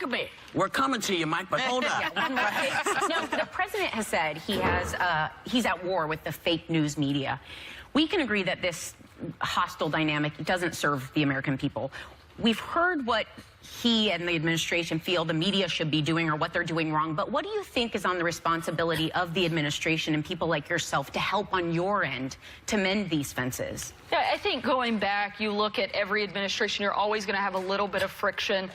Huckabee. We're coming to you, Mike, but hold up. No, the president has said he's at war with the fake news media. We can agree that this hostile dynamic doesn't serve the American people. We've heard what he and the administration feel the media should be doing or what they're doing wrong, but what do you think is on the responsibility of the administration and people like yourself to help on your end to mend these fences? Yeah, I think going back, you look at every administration, you're always going to have a little bit of friction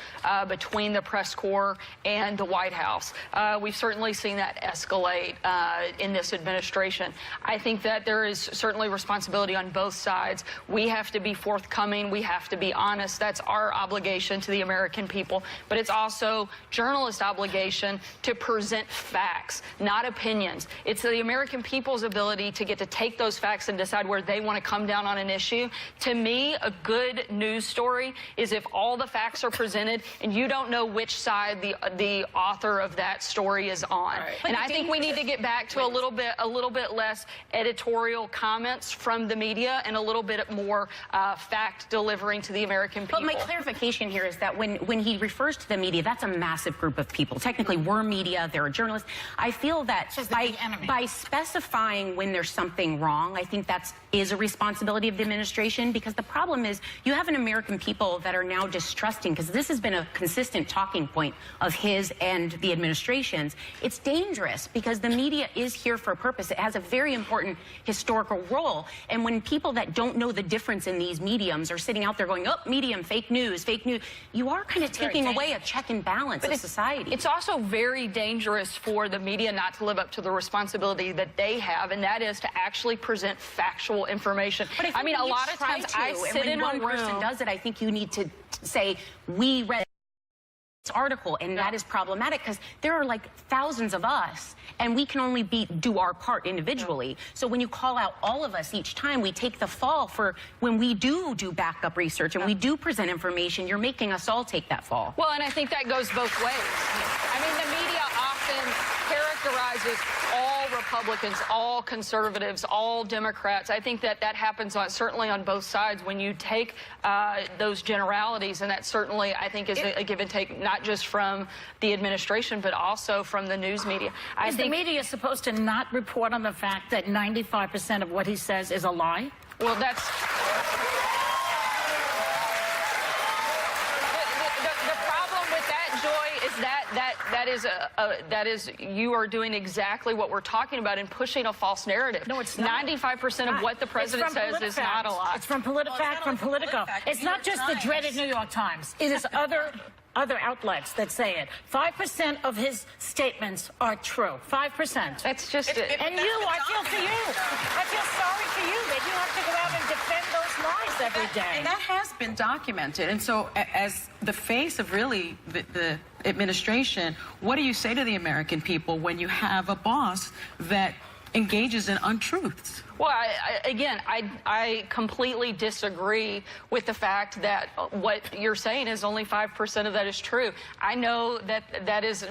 between the press corps and the White House. We've certainly seen that escalate in this administration. I think that there is certainly responsibility on both sides. We have to be forthcoming. We have to be honest. That's our obligation to the American people. But it's also journalists' obligation to present facts, not opinions. It's the American people's ability to get to take those facts and decide where they want to come down on an issue. To me, a good news story is if all the facts are presented and you don't know which side the author of that story is on. Right. And I think we need to get back to a little bit less editorial comments from the media and a little bit more fact delivering to the American people. But my clarification here is that when he refers to the media, that's a massive group of people. Technically, we're media, there are journalists. I feel that by specifying when there's something wrong, I think that is a responsibility of the administration, because the problem is you have an American people that are now distrusting, because this has been a consistent talking point of his and the administration's. It's dangerous because the media is here for a purpose. It has a very important historical role. And when people that don't know the difference in these mediums are sitting out there going, oh, medium, fake news, you are kind of taking away a check and balance of society. It's also very dangerous for the media not to live up to the responsibility that they have, and that is to actually present factual information. But I mean, a lot of times I sit in a room. When one person does it, I think you need to say, we read this article, and that is problematic because there are like thousands of us, and we can only do our part individually. So when you call out all of us each time, we take the fall for when we do backup research and we do present information. You're making us all take that fall. Well, and I think that goes both ways. I mean, the media often characterizes all Republicans, all conservatives, all Democrats. I think that happens certainly on both sides when you take those generalities, and that certainly, I think, is a give and take, not just from the administration, but also from the news media. Is the media supposed to not report on the fact that 95% of what he says is a lie? Well, that's... That is you are doing exactly what we're talking about and pushing a false narrative. No, it's not. 95% of what the president says is not a lie. It's from PolitiFact, from Politico. It's not just the dreaded New York Times. It is other outlets that say it. 5% of his statements are true. 5%. That's just it. And I feel for you. I feel sorry for you that you have to go out and defend those lies every day. And that has been documented. And so as the face of really the administration, what do you say to the American people when you have a boss that engages in untruths? Well, I completely disagree with the fact that what you're saying is only 5% of that is true. I know that is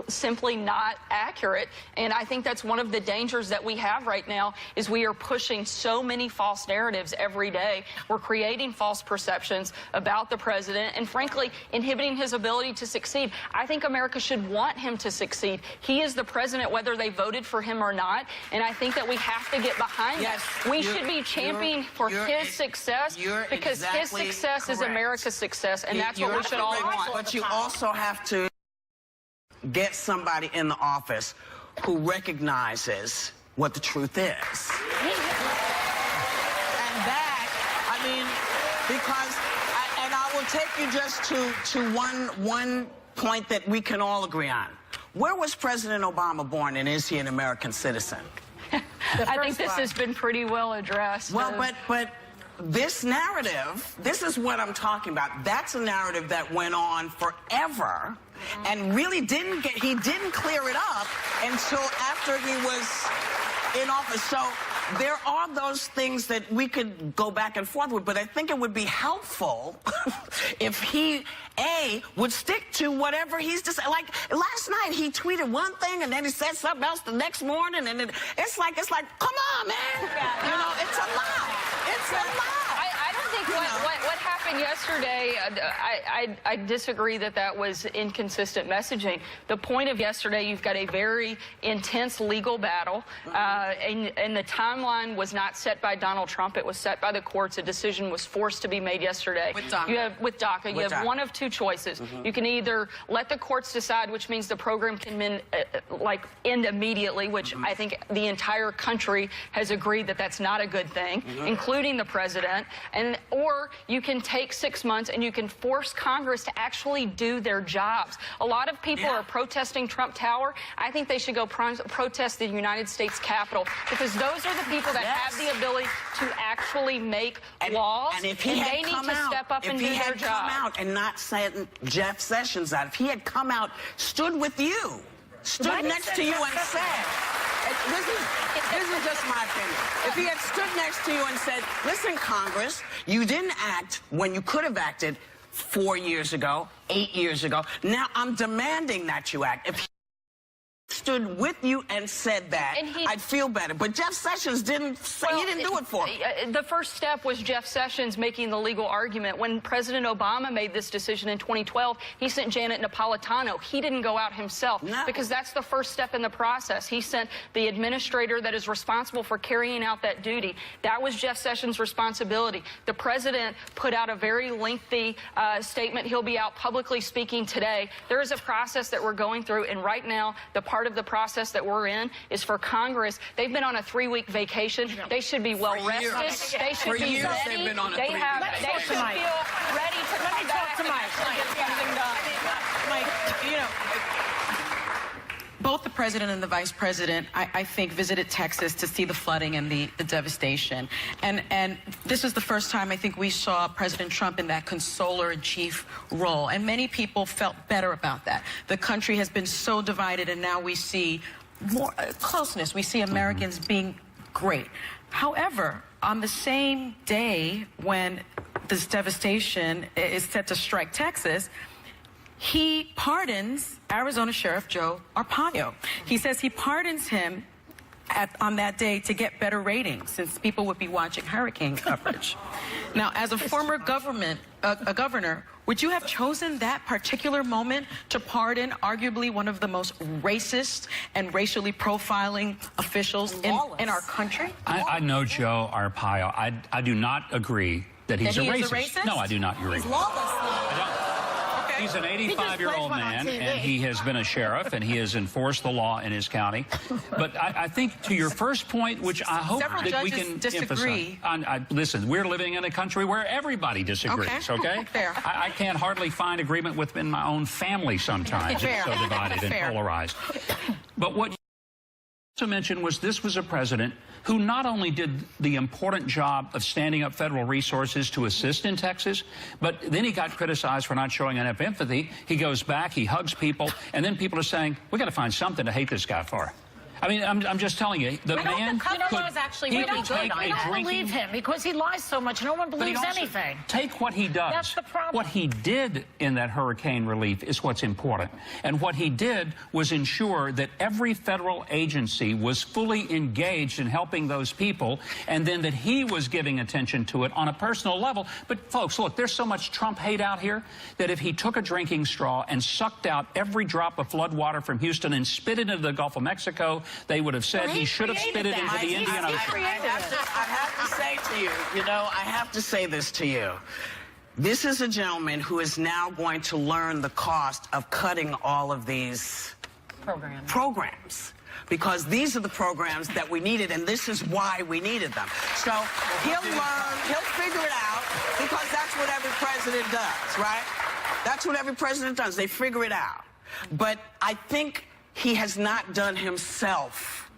simply not accurate, and I think that's one of the dangers that we have right now is we are pushing so many false narratives every day. We're creating false perceptions about the president and, frankly, inhibiting his ability to succeed. I think America should want him to succeed. He is the president whether they voted for him or not, and I think that we have to get behind Yes, we should be championing for his success because his success is America's success, and that's what we should all want. But you also have to get somebody in the office who recognizes what the truth is. And that, I mean, because, and I will take you just to one point that we can all agree on. Where was President Obama born, and is he an American citizen? I think this has been pretty well addressed. Well, but this narrative, this is what I'm talking about. That's a narrative that went on forever and really didn't clear it up until after he was in office. So there are those things that we could go back and forth with, but I think it would be helpful if he, would stick to whatever he's just, like last night he tweeted one thing and then he said something else the next morning, and it's like, come on, man. You know, it's a lie. It's a lie. I don't think what happened happened yesterday, I disagree that that was inconsistent messaging. The point of yesterday, you've got a very intense legal battle, and the timeline was not set by Donald Trump. It was set by the courts. A decision was forced to be made yesterday. With DACA. You have one of two choices. You can either let the courts decide, which means the program can end immediately, which I think the entire country has agreed that that's not a good thing, including the president, or you can take 6 months and you can force Congress to actually do their jobs. A lot of people are protesting Trump Tower. I think they should go protest the United States Capitol, because those are the people that have the ability to actually make laws, and if they he had need come to out, step up and do their job. If he had come out and not sent Jeff Sessions out, if he had come out, stood with you, stood next to you and said, this is just my opinion. If he had stood next to you and said, listen, Congress, you didn't act when you could have acted 4 years ago, 8 years ago. Now I'm demanding that you act. If he stood with you and said that, I'd feel better. But Jeff Sessions didn't say, he didn't do it for me. The first step was Jeff Sessions making the legal argument. When President Obama made this decision in 2012, he sent Janet Napolitano. He didn't go out himself, because that's the first step in the process. He sent the administrator that is responsible for carrying out that duty. That was Jeff Sessions' responsibility. The president put out a very lengthy statement. He'll be out publicly speaking today. There is a process that we're going through, and right now, the part of the process that we're in is for Congress. They've been on a 3-week vacation. They should be well rested. They should be ready. They've been on a They should feel ready to come back and actually get something done. Mike, you know, both the president and the vice president, I think, visited Texas to see the flooding and the devastation. And this is the first time I think we saw President Trump in that consoler-in-chief role. And many people felt better about that. The country has been so divided, and now we see more closeness. We see Americans being great. However, on the same day when this devastation is set to strike Texas, he pardons Arizona Sheriff Joe Arpaio. He says he pardons him on that day to get better ratings, since people would be watching hurricane coverage. Now, as a former governor, would you have chosen that particular moment to pardon arguably one of the most racist and racially profiling officials in our country? I know Joe Arpaio. I do not agree that he's a racist. No, I do not agree. He's lawless. I don't. He's an 85-year-old man, and he has been a sheriff, and he has enforced the law in his county. But I think to your first point, which I hope that we can disagree. emphasize. Listen, we're living in a country where everybody disagrees, okay? Fair. I can't hardly find agreement within my own family sometimes. It's so divided and polarized. But what to mention was this was a president who not only did the important job of standing up federal resources to assist in Texas, but then he got criticized for not showing enough empathy. He goes back, he hugs people, and then people are saying, we got to find something to hate this guy for. I mean, I'm just telling you, the man could We don't believe him because he lies so much. No one believes anything. Take what he does. That's the problem. What he did in that hurricane relief is what's important. And what he did was ensure that every federal agency was fully engaged in helping those people, and then that he was giving attention to it on a personal level. But, folks, look, there's so much Trump hate out here that if he took a drinking straw and sucked out every drop of flood water from Houston and spit it into the Gulf of Mexico, they would have said he should have spit it into the Indian Ocean. I have to say to you, I have to say this to you. This is a gentleman who is now going to learn the cost of cutting all of these programs. Because these are the programs that we needed, and this is why we needed them. So he'll learn, he'll figure it out, because that's what every president does, right? That's what every president does. They figure it out. But I think he has not done himself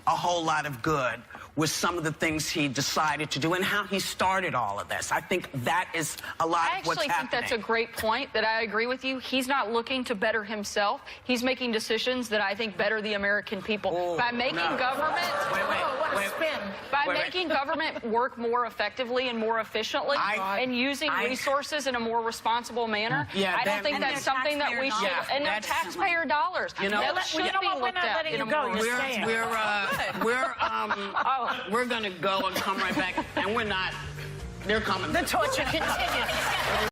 a whole lot of good with some of the things he decided to do and how he started all of this. I think that is a lot of what's happening. I actually think that's a great point, that I agree with you. He's not looking to better himself. He's making decisions that I think better the American people. By making government... making government work more effectively and more efficiently and using resources in a more responsible manner, I don't think that's something that we should... And they're taxpayer dollars. That should be looked at in a more... We're going to go and come right back, and we're not They're coming. The torture continues.